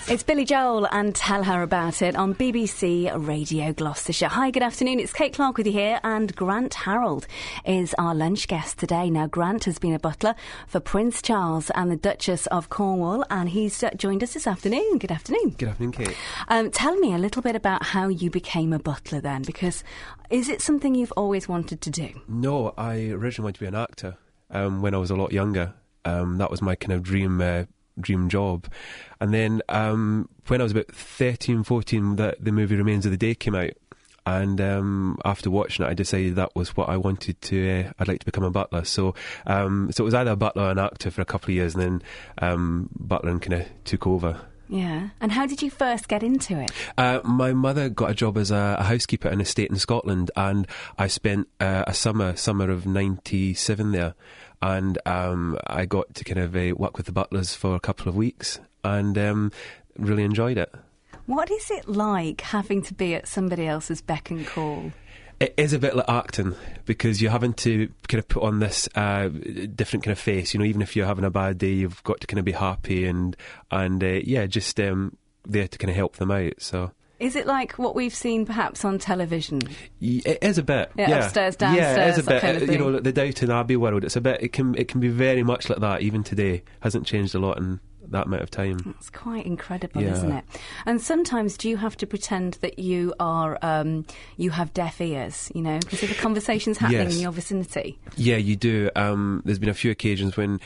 It's Billy Joel and Tell Her About It on BBC Radio Gloucestershire. Hi, good afternoon. It's Kate Clark with you here, and Grant Harrold is our lunch guest today. Now, Grant has been a butler for Prince Charles and the Duchess of Cornwall, and he's joined us this afternoon. Good afternoon. Good afternoon, Kate. Tell me a little bit about how you became a butler then, because is it something you've always wanted to do? No, I originally wanted to be an actor when I was a lot younger. That was my kind of dream job. And then when I was about 13, 14, the movie Remains of the Day came out, and after watching it I decided that was what I wanted to I'd like to become a butler. So it was either a butler or an actor for a couple of years, and then butlering kind of took over. Yeah. And how did you first get into it? My mother got a job as a housekeeper in an estate in Scotland, and I spent a summer of 97 there. And I got to kind of work with the butlers for a couple of weeks, and really enjoyed it. What is it like having to be at somebody else's beck and call? It is a bit like acting, because you're having to kind of put on this different kind of face. You know, even if you're having a bad day, you've got to kind of be happy and just there to kind of help them out. So. Is it like what we've seen perhaps on television? It is a bit. Yeah, upstairs, downstairs. Yeah, it is a bit. Kind of thing. You know, the Downton Abbey world. It's a bit. It can be very much like that even today. Hasn't changed a lot in that amount of time. It's quite incredible, isn't it? And sometimes do you have to pretend that you are you have deaf ears? You know, because if a conversation's happening in your vicinity. Yeah, you do. There's been a few occasions when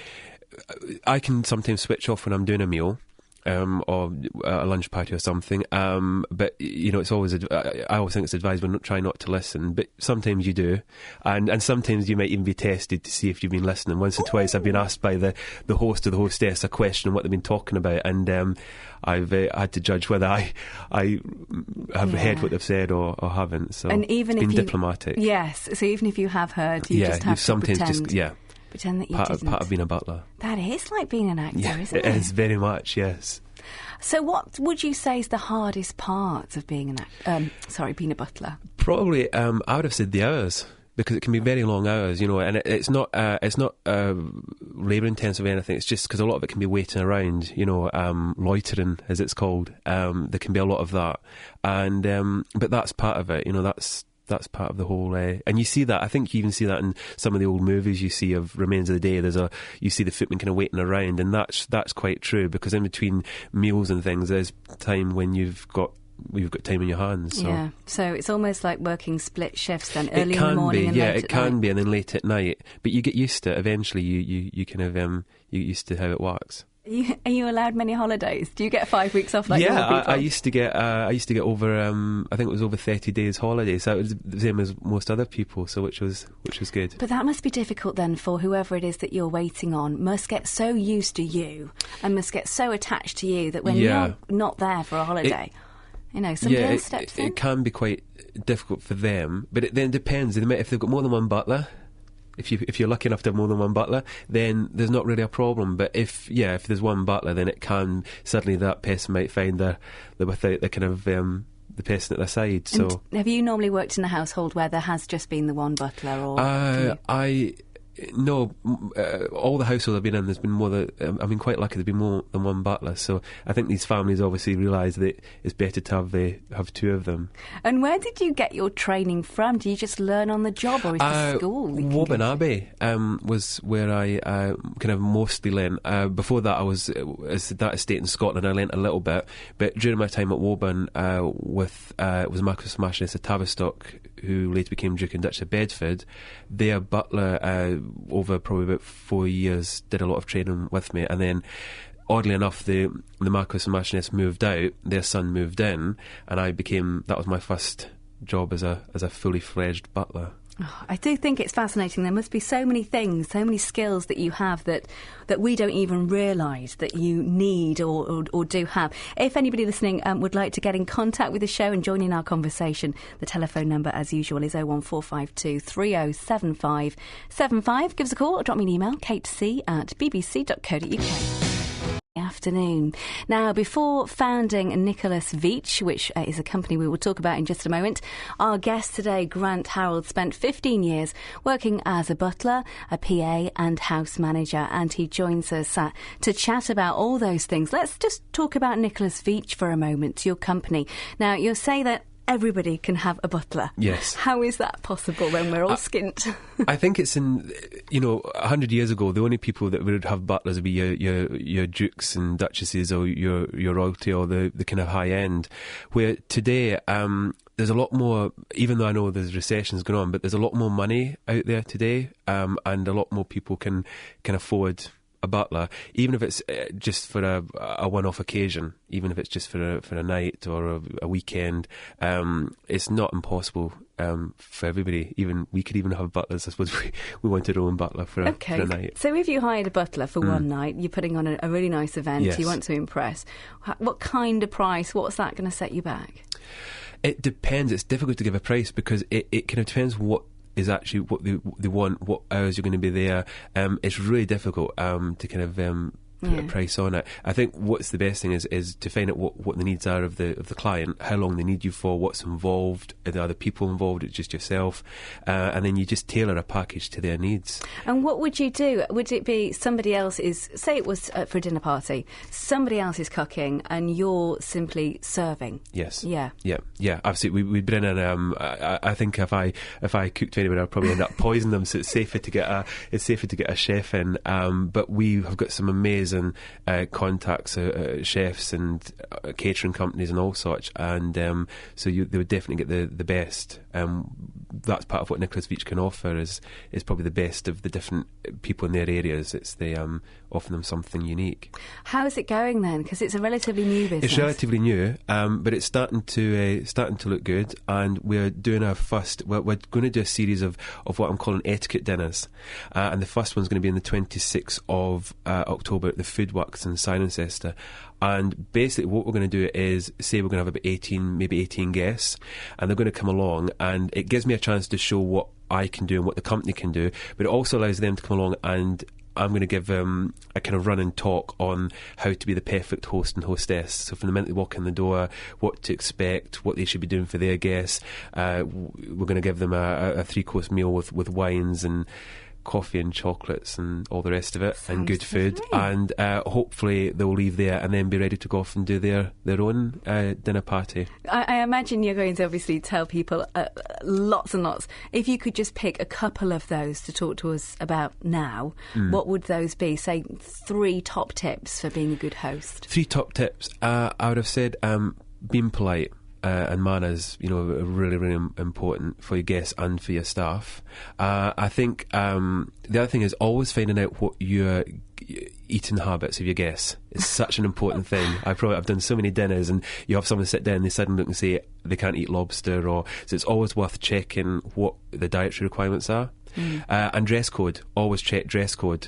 I can sometimes switch off when I'm doing a meal. Or a lunch party or something, but you know, it's always I always think it's advised try not to listen, but sometimes you do, and sometimes you might even be tested to see if you've been listening. Once or twice I've been asked by the host or the hostess a question on what they've been talking about, and I've had to judge whether I have heard what they've said or haven't. So and even it's if been diplomatic. Yes, so even if you have heard, you just have to pretend. Pretend that you didn't. Part of being a butler. That is like being an actor, isn't it? It is very much, yes. So what would you say is the hardest part of being being a butler? Probably, I would have said the hours, because it can be very long hours, you know, and it's not labour intensive or anything. It's just because a lot of it can be waiting around, you know, loitering as it's called. There can be a lot of that, and but that's part of it, you know. That's part of the whole, and you see that. I think you even see that in some of the old movies you see of Remains of the Day. You see the footmen kind of waiting around, and that's quite true, because in between meals and things, there's time when you've got time in your hands. So. Yeah, so it's almost like working split shifts then, early in the morning and late at night. Yeah, it can be, and then late at night. But you get used to it. Eventually, you kind of you get used to how it works. Are you allowed many holidays? Do you get 5 weeks off like other people? I used to get over I think it was over 30 days holiday, so it was the same as most other people, so which was good. But that must be difficult then for whoever it is that you're waiting on. Must get so used to you and must get so attached to you that when you're not there for a holiday, somebody else steps in. It can be quite difficult for them, but it then depends. If they've got more than one butler. If you're lucky enough to have more than one butler, then there's not really a problem. But if there's one butler, then it can suddenly that person might find they're without the kind of the person at their side. So, and have you normally worked in a household where there has just been the one butler, or No, all the households I've been in, there's been more than I've been quite lucky. There's been more than one butler, so I think these families obviously realise that it's better to have two of them. And where did you get your training from? Do you just learn on the job, or is the school? Woburn Abbey was where I kind of mostly learned. Before that, I was at that estate in Scotland. I learnt a little bit, but during my time at Woburn, was Marquess Marchioness of Tavistock, who later became Duke and Duchess of Bedford. Their butler, over probably about 4 years, did a lot of training with me, and then oddly enough the Marquess and Marchioness moved out, their son moved in, and that was my first job as a fully fledged butler. Oh, I do think it's fascinating. There must be so many things, so many skills that you have that we don't even realise that you need or do have. If anybody listening would like to get in contact with the show and join in our conversation, the telephone number, as usual, is 01452 307575. Give us a call or drop me an email, katec@bbc.co.uk. afternoon. Now, before founding Nicholas Veitch, which is a company we will talk about in just a moment, our guest today, Grant Harrold, spent 15 years working as a butler, a PA and house manager, and he joins us to chat about all those things. Let's just talk about Nicholas Veitch for a moment, your company. Now, you'll say that everybody can have a butler. Yes. How is that possible when we're all skint? I think it's 100 years ago, the only people that would have butlers would be your dukes and duchesses or your royalty or the kind of high end. Where today, there's a lot more, even though I know there's recessions going on, but there's a lot more money out there today, and a lot more people can afford a butler, even if it's just for a one-off occasion, even if it's just for a night or a weekend. It's not impossible for everybody. Even we could even have butlers. I suppose we wanted our own butler for a night. So if you hired a butler for one night, you're putting on a really nice event, yes. You want to impress, what kind of price, what's that going to set you back? It depends. It's difficult to give a price because it kind of depends what is actually what they want, what hours you're going to be there. It's really difficult to kind of put a price on it. I think what's the best thing is to find out what the needs are of the client, how long they need you for, what's involved, are there other people involved, it's just yourself, and then you just tailor a package to their needs. And what would you do? Would it be somebody else is, say it was for a dinner party, somebody else is cooking and you're simply serving? Yes. Yeah, absolutely. We'd bring in I think if I cooked anywhere I'd probably end up poisoning them, so it's safer to get a chef in, but we have got some amazing contacts, chefs and catering companies and all such, and so they would definitely get the best. That's part of what Nicholas Veitch can offer is probably the best of the different people in their areas. It's they offer them something unique. How is it going then? Because it's a relatively new business. It's relatively new, but it's starting to look good, and we're doing our first. We're going to do a series of what I'm calling etiquette dinners, and the first one's going to be on the 26th of October at the Foodworks in Cirencester. And basically what we're going to do is say we're going to have about 18 guests, and they're going to come along, and it gives me a chance to show what I can do and what the company can do, but it also allows them to come along, and I'm going to give a kind of running talk on how to be the perfect host and hostess. So from the minute they walk in the door, what to expect, what they should be doing for their guests. We're going to give them a 3-course meal with wines and coffee and chocolates and all the rest of it. Sounds and good food, and hopefully they'll leave there and then be ready to go off and do their own dinner party. I imagine you're going to obviously tell people lots and lots. If you could just pick a couple of those to talk to us about now, what would those be? Say 3 top tips for being a good host. 3 top tips. I would have said being polite. And manners, are really, really important for your guests and for your staff. I think the other thing is always finding out what your eating habits of your guests. It's such an important thing. I've done so many dinners, and you have someone sit down and they suddenly look and say they can't eat lobster, so it's always worth checking what the dietary requirements are. And dress code. Always check dress code,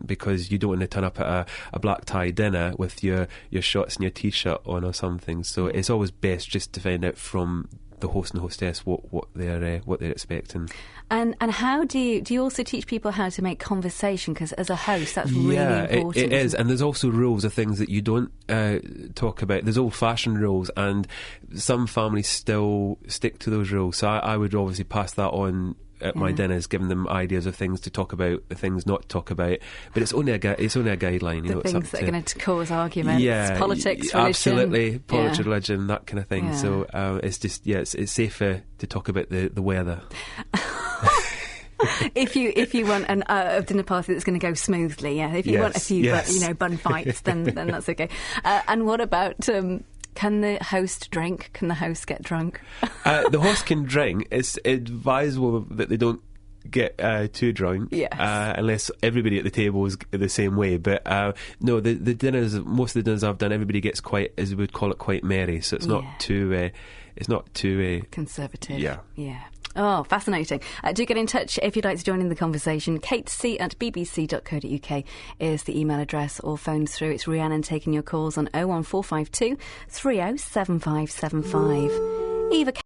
because you don't want to turn up at a black tie dinner with your shorts and your t-shirt on or something. So it's always best just to find out from the host and hostess what they're expecting. And how do you also teach people how to make conversation? Because as a host, that's really important. It is. And there's also rules of things that you don't talk about. There's old-fashioned rules, and some families still stick to those rules. So I would obviously pass that on at my dinners, giving them ideas of things to talk about, the things not to talk about. But it's only a guideline. The things that are going to cause arguments, politics, religion. Absolutely, politics, religion, that kind of thing. Yeah. So it's just, it's safer to talk about the weather. If you want a dinner party that's going to go smoothly, if you want a few bun fights, then that's okay. And what about can the host drink? Can the host get drunk? The host can drink. It's advisable that they don't get too drunk, unless everybody at the table is the same way. But no, the dinners, most of the dinners I've done, everybody gets quite, as we would call it, quite merry. So it's not too conservative. Yeah. Oh, fascinating. Do get in touch if you'd like to join in the conversation. katec@bbc.co.uk is the email address, or phone through. It's Rhiannon taking your calls on 01452 307575. Eva